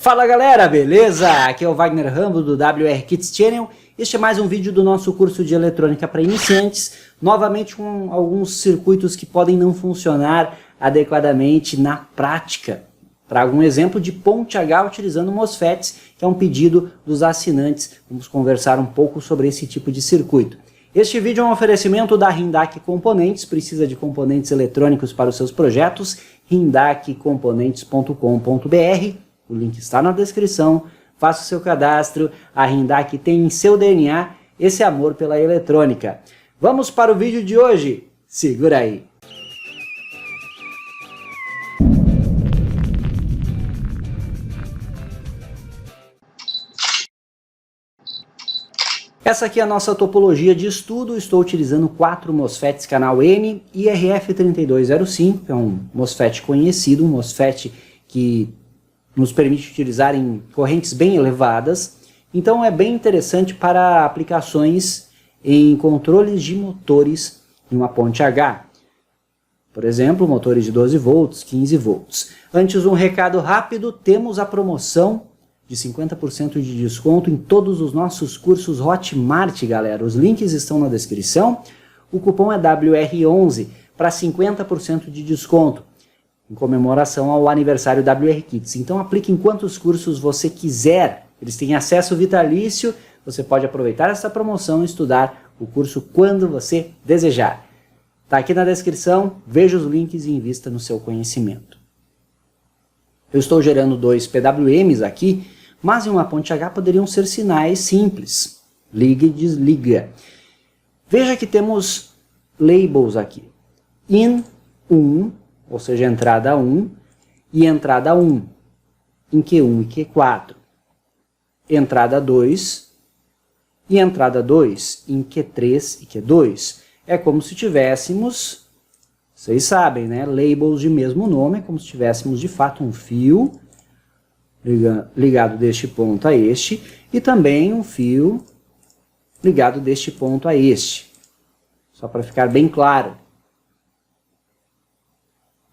Fala galera, beleza? Aqui é o Wagner Rambo do WR Kits Channel. Este é mais um vídeo do nosso curso de eletrônica para iniciantes, novamente com alguns circuitos que podem não funcionar adequadamente na prática. Trago um exemplo de ponte H utilizando MOSFETs, que é um pedido dos assinantes. Vamos conversar um pouco sobre esse tipo de circuito. Este vídeo é um oferecimento da Rindac Componentes. Precisa de componentes eletrônicos para os seus projetos? rindaccomponentes.com.br. O link está na descrição. Faça o seu cadastro. A Rindac tem em seu DNA esse amor pela eletrônica. Vamos para o vídeo de hoje. Segura aí. Essa aqui é a nossa topologia de estudo. Estou utilizando 4 MOSFETs canal N e RF3205, é um MOSFET conhecido, um MOSFET que nos permite utilizar em correntes bem elevadas. Então é bem interessante para aplicações em controles de motores em uma ponte H. Por exemplo, motores de 12 volts, 15 volts. Antes, um recado rápido: temos a promoção de 50% de desconto em todos os nossos cursos Hotmart, galera. Os links estão na descrição. O cupom é WR11 para 50% de desconto, em comemoração ao aniversário WR Kits. Então aplique em quantos cursos você quiser. Eles têm acesso vitalício. Você pode aproveitar essa promoção e estudar o curso quando você desejar. Está aqui na descrição. Veja os links e invista no seu conhecimento. Eu estou gerando 2 PWMs aqui, mas em uma ponte H poderiam ser sinais simples. Liga e desliga. Veja que temos labels aqui. In 1, ou seja, entrada 1 e entrada 1, em Q1 e Q4. Entrada 2 e entrada 2 em Q3 e Q2. É como se tivéssemos, vocês sabem, né? Labels de mesmo nome, é como se tivéssemos de fato um fio ligado deste ponto a este e também um fio ligado deste ponto a este. Só para ficar bem claro.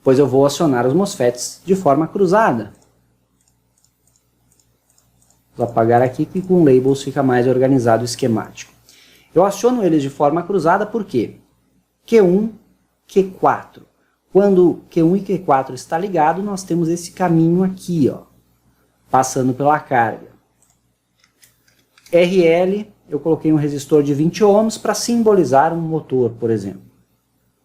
Pois eu vou acionar os MOSFETs de forma cruzada. Vou apagar aqui que com labels fica mais organizado o esquemático. Eu aciono eles de forma cruzada por quê? Q1, Q4. Quando Q1 e Q4 está ligado, nós temos esse caminho aqui, ó, passando pela carga. RL, eu coloquei um resistor de 20 ohms para simbolizar um motor, por exemplo.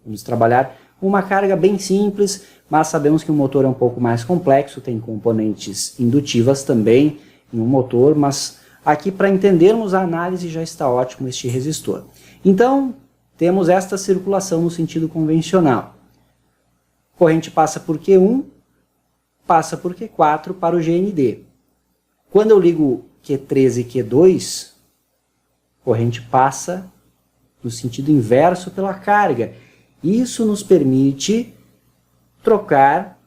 Vamos trabalhar uma carga bem simples, mas sabemos que o motor é um pouco mais complexo, tem componentes indutivas também em um motor, mas aqui para entendermos a análise já está ótimo este resistor. Então, temos esta circulação no sentido convencional. Corrente passa por Q1, passa por Q4 para o GND. Quando eu ligo Q3 e Q2, corrente passa no sentido inverso pela carga. Isso nos permite trocar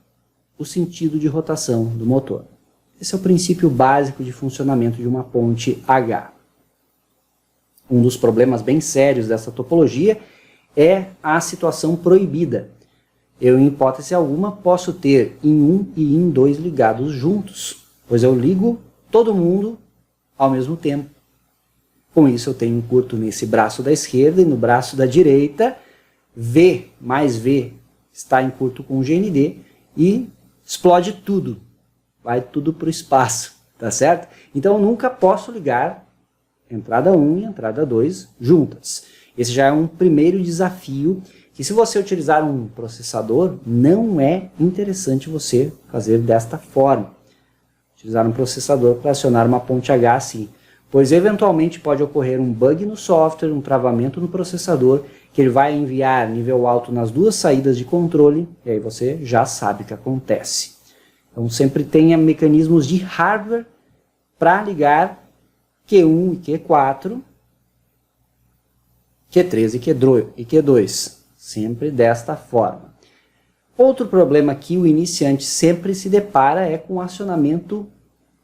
o sentido de rotação do motor. Esse é o princípio básico de funcionamento de uma ponte H. Um dos problemas bem sérios dessa topologia é a situação proibida. Eu, em hipótese alguma, posso ter in 1 e in 2 ligados juntos, pois eu ligo todo mundo ao mesmo tempo. Com isso eu tenho um curto nesse braço da esquerda e no braço da direita. V mais V está em curto com o GND e explode tudo. Vai tudo para o espaço, tá certo? Então eu nunca posso ligar entrada 1 e entrada 2 juntas. Esse já é um primeiro desafio que, se você utilizar um processador, não é interessante você fazer desta forma. Utilizar um processador para acionar uma ponte H assim, pois eventualmente pode ocorrer um bug no software, um travamento no processador, que ele vai enviar nível alto nas duas saídas de controle, e aí você já sabe o que acontece. Então sempre tenha mecanismos de hardware para ligar Q1 e Q4, Q3 e Q2, sempre desta forma. Outro problema que o iniciante sempre se depara é com o acionamento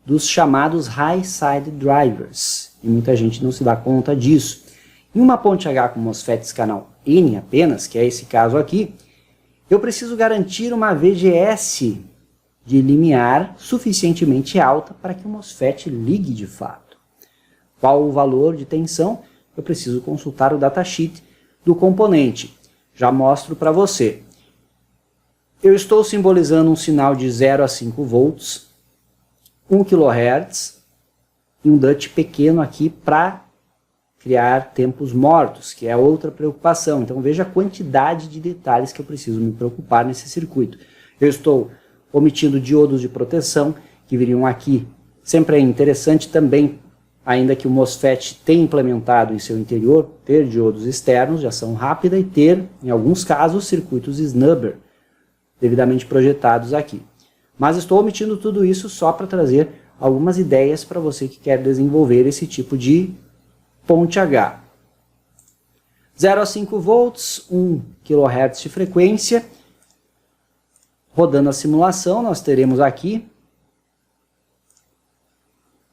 dos chamados High Side Drivers, e muita gente não se dá conta disso. Em uma ponte H com MOSFETs canal N apenas, que é esse caso aqui, eu preciso garantir uma VGS de limiar suficientemente alta para que o MOSFET ligue de fato. Qual o valor de tensão? Eu preciso consultar o datasheet do componente. Já mostro para você. Eu estou simbolizando um sinal de 0 a 5 volts, 1 kHz e um DUT pequeno aqui para criar tempos mortos, que é outra preocupação. Então veja a quantidade de detalhes que eu preciso me preocupar nesse circuito. Eu estou omitindo diodos de proteção, que viriam aqui. Sempre é interessante também, ainda que o MOSFET tenha implementado em seu interior, ter diodos externos de ação rápida e ter, em alguns casos, circuitos snubber, devidamente projetados aqui. Mas estou omitindo tudo isso só para trazer algumas ideias para você que quer desenvolver esse tipo de ponte H. 0 a 5 volts, 1 kHz de frequência. Rodando a simulação, nós teremos aqui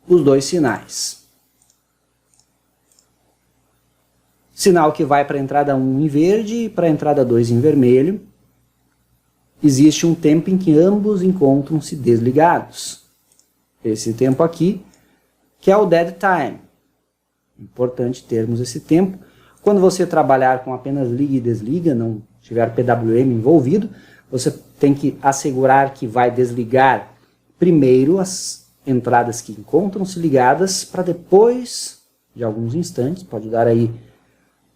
os dois sinais. Sinal que vai para a entrada 1 em verde e para a entrada 2 em vermelho. Existe um tempo em que ambos encontram-se desligados. Esse tempo aqui, que é o dead time. Importante termos esse tempo. Quando você trabalhar com apenas liga e desliga, não tiver PWM envolvido, você tem que assegurar que vai desligar primeiro as entradas que encontram-se ligadas, para depois de alguns instantes, pode dar aí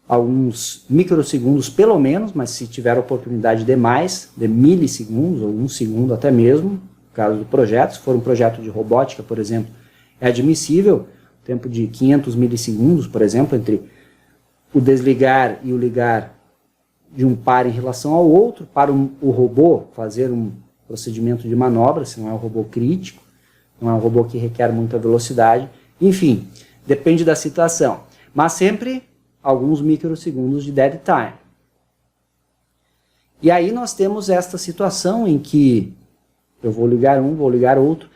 alguns microsegundos pelo menos, mas se tiver oportunidade de mais, de milissegundos ou 1 segundo até mesmo, no caso do projeto, se for um projeto de robótica, por exemplo, é admissível, tempo de 500 milissegundos, por exemplo, entre o desligar e o ligar de um par em relação ao outro, para o robô fazer um procedimento de manobra, se não é um robô crítico, não é um robô que requer muita velocidade, enfim, depende da situação, mas sempre alguns microsegundos de dead time. E aí nós temos esta situação em que eu vou ligar um, vou ligar outro.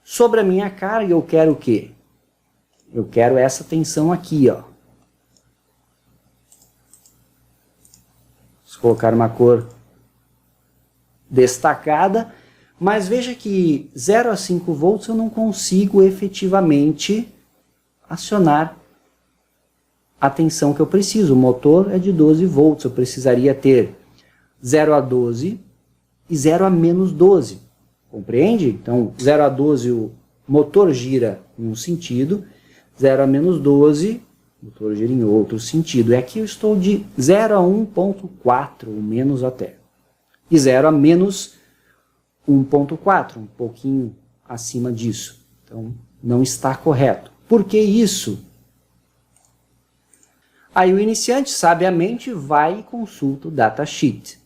Sobre a minha carga eu quero o quê? Eu quero essa tensão aqui, ó. Vou colocar uma cor destacada, mas veja que 0 a 5 volts eu não consigo efetivamente acionar a tensão que eu preciso. O motor é de 12 volts, eu precisaria ter 0 a 12 e 0 a menos 12. Compreende? Então, 0 a 12 o motor gira em um sentido, 0 a menos 12 o motor gira em outro sentido. E aqui eu estou de 0 a 1.4, ou menos até. E 0 a menos 1.4, um pouquinho acima disso. Então, não está correto. Por que isso? Aí o iniciante, sabiamente, vai e consulta o datasheet.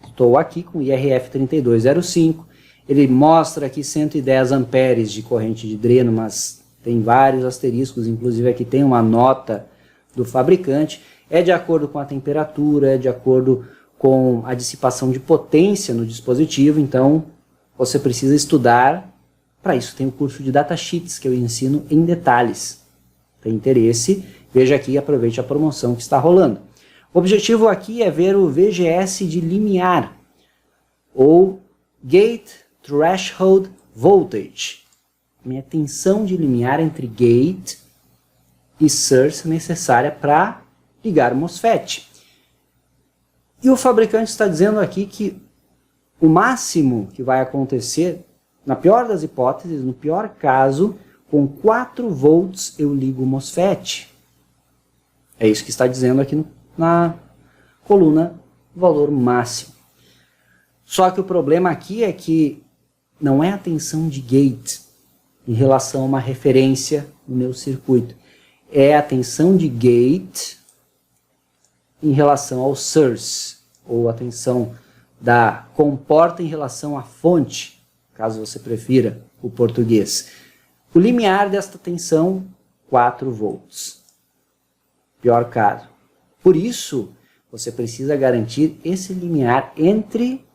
Estou aqui com o IRF 3205. Ele mostra aqui 110 amperes de corrente de dreno, mas tem vários asteriscos, inclusive aqui tem uma nota do fabricante. É de acordo com a temperatura, é de acordo com a dissipação de potência no dispositivo, então você precisa estudar. Para isso tem o curso de datasheets que eu ensino em detalhes. Tem interesse? Veja aqui e aproveite a promoção que está rolando. O objetivo aqui é ver o VGS de limiar, ou Gate Threshold Voltage. Minha tensão de limiar entre gate e source necessária para ligar o MOSFET. E o fabricante está dizendo aqui que o máximo que vai acontecer, na pior das hipóteses, no pior caso, com 4 volts eu ligo o MOSFET. É isso que está dizendo aqui na coluna valor máximo. Só que o problema aqui é que não é a tensão de gate em relação a uma referência no meu circuito. É a tensão de gate em relação ao source, ou a tensão da comporta em relação à fonte, caso você prefira o português. O limiar desta tensão, 4 volts. Pior caso. Por isso, você precisa garantir esse limiar entre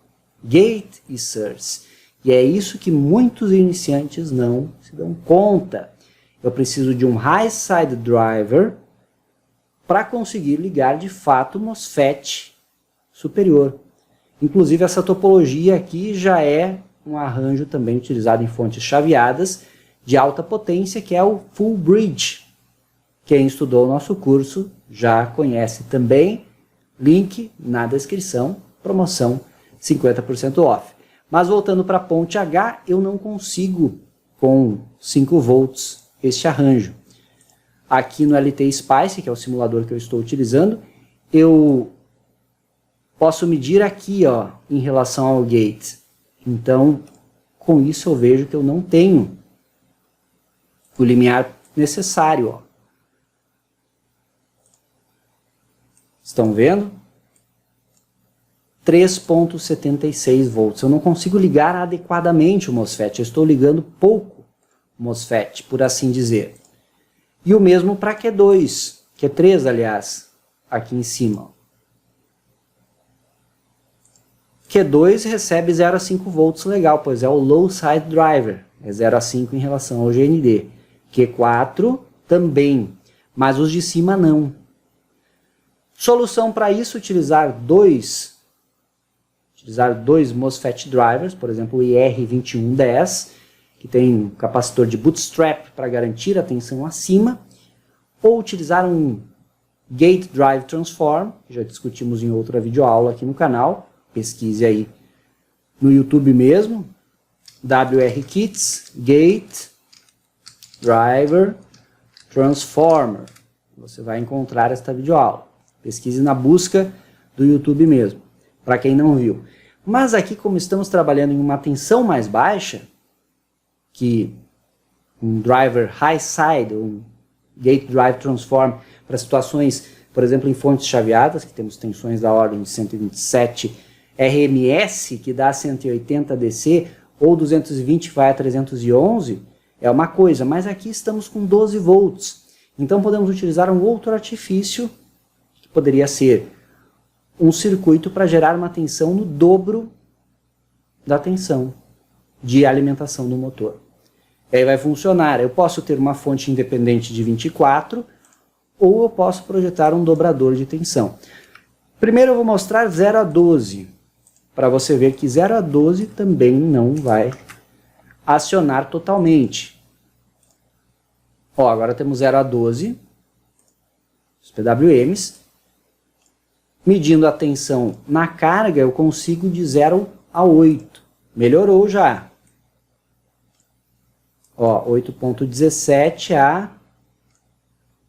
gate e source. E é isso que muitos iniciantes não se dão conta. Eu preciso de um high side driver para conseguir ligar de fato o MOSFET superior. Inclusive essa topologia aqui já é um arranjo também utilizado em fontes chaveadas de alta potência, que é o Full Bridge. Quem estudou o nosso curso já conhece também, link na descrição, promoção 50% off. Mas voltando para a ponte H, eu não consigo com 5 volts este arranjo. Aqui no LT Spice, que é o simulador que eu estou utilizando, eu posso medir aqui, ó, em relação ao gate. Então, com isso eu vejo que eu não tenho o limiar necessário, ó. Estão vendo? 3.76 volts. Eu não consigo ligar adequadamente o MOSFET. Eu estou ligando pouco o MOSFET, por assim dizer. E o mesmo para Q2, Q3, aliás, aqui em cima. Q2 recebe 0 a 5 volts, legal, pois é o low side driver. É 0 a 5 em relação ao GND. Q4 também, mas os de cima não. Solução para isso, utilizar dois MOSFET drivers, por exemplo o IR2110, que tem um capacitor de bootstrap para garantir a tensão acima, ou utilizar um Gate Drive Transform, que já discutimos em outra videoaula aqui no canal, pesquise aí no YouTube mesmo, WR Kits Gate Driver Transformer. Você vai encontrar esta videoaula. Pesquise na busca do YouTube mesmo, para quem não viu. Mas aqui, como estamos trabalhando em uma tensão mais baixa, que um driver high side, um Gate Drive Transform, para situações, por exemplo, em fontes chaveadas, que temos tensões da ordem de 127 RMS, que dá 180 DC, ou 220 que vai a 311, é uma coisa, mas aqui estamos com 12 volts. Então podemos utilizar um outro artifício, que poderia ser um circuito para gerar uma tensão no dobro da tensão de alimentação do motor. E aí vai funcionar. Eu posso ter uma fonte independente de 24, ou eu posso projetar um dobrador de tensão. Primeiro eu vou mostrar 0 a 12, para você ver que 0 a 12 também não vai acionar totalmente. Ó, agora temos 0 a 12, os PWMs. Medindo a tensão na carga, eu consigo de 0 a 8. Melhorou já. Ó, 8.17 a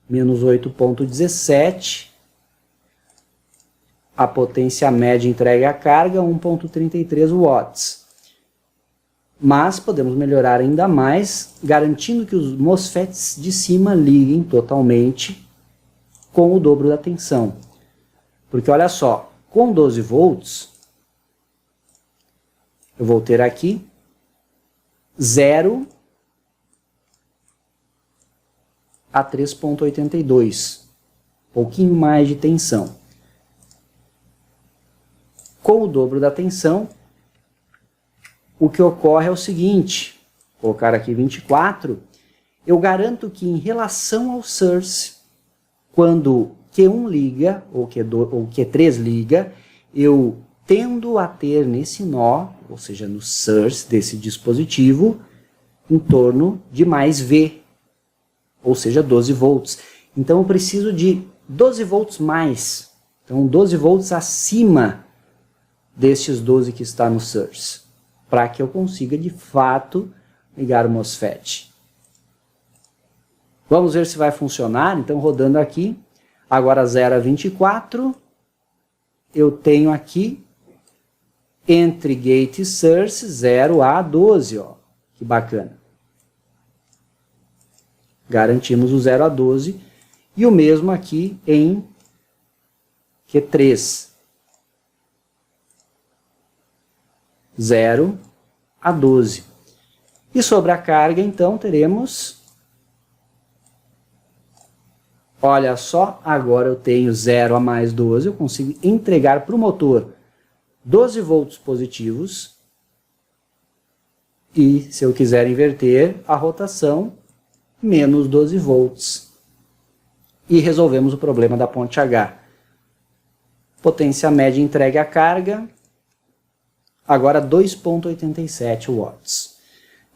menos 8.17. A potência média entregue à carga, 1.33 watts. Mas podemos melhorar ainda mais, garantindo que os MOSFETs de cima liguem totalmente com o dobro da tensão. Porque olha só, com 12 volts, eu vou ter aqui 0 a 3.82, um pouquinho mais de tensão. Com o dobro da tensão, o que ocorre é o seguinte, vou colocar aqui 24, eu garanto que em relação ao source, quando Q1 liga, ou Q3 liga, eu tendo a ter nesse nó, ou seja, no source desse dispositivo, em torno de mais V, ou seja, 12 volts. Então eu preciso de 12 volts mais, então 12 volts acima destes 12 que está no source, para que eu consiga de fato ligar o MOSFET. Vamos ver se vai funcionar, então rodando aqui. Agora 0 a 24, eu tenho aqui, entre gate e source, 0 a 12, ó, que bacana. Garantimos o 0 a 12, e o mesmo aqui em Q3. 0 a 12. E sobre a carga, então, teremos... Olha só, agora eu tenho 0 a mais 12, eu consigo entregar para o motor 12 volts positivos. E se eu quiser inverter a rotação, menos 12 volts. E resolvemos o problema da ponte H. Potência média entregue à carga, agora 2,87 watts.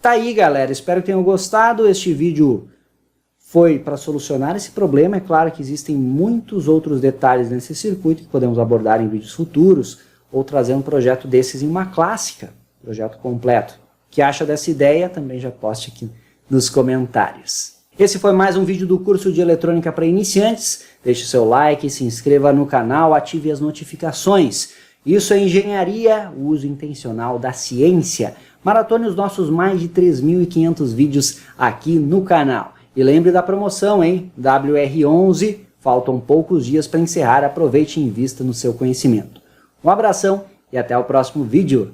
Tá aí, galera, espero que tenham gostado. Este vídeo foi para solucionar esse problema. É claro que existem muitos outros detalhes nesse circuito que podemos abordar em vídeos futuros, ou trazer um projeto desses em uma clássica, projeto completo. O que acha dessa ideia? Também já poste aqui nos comentários. Esse foi mais um vídeo do curso de eletrônica para iniciantes. Deixe seu like, se inscreva no canal, ative as notificações. Isso é engenharia, o uso intencional da ciência. Maratone os nossos mais de 3.500 vídeos aqui no canal. E lembre da promoção, hein? WR11, faltam poucos dias para encerrar, aproveite e invista no seu conhecimento. Um abração e até o próximo vídeo.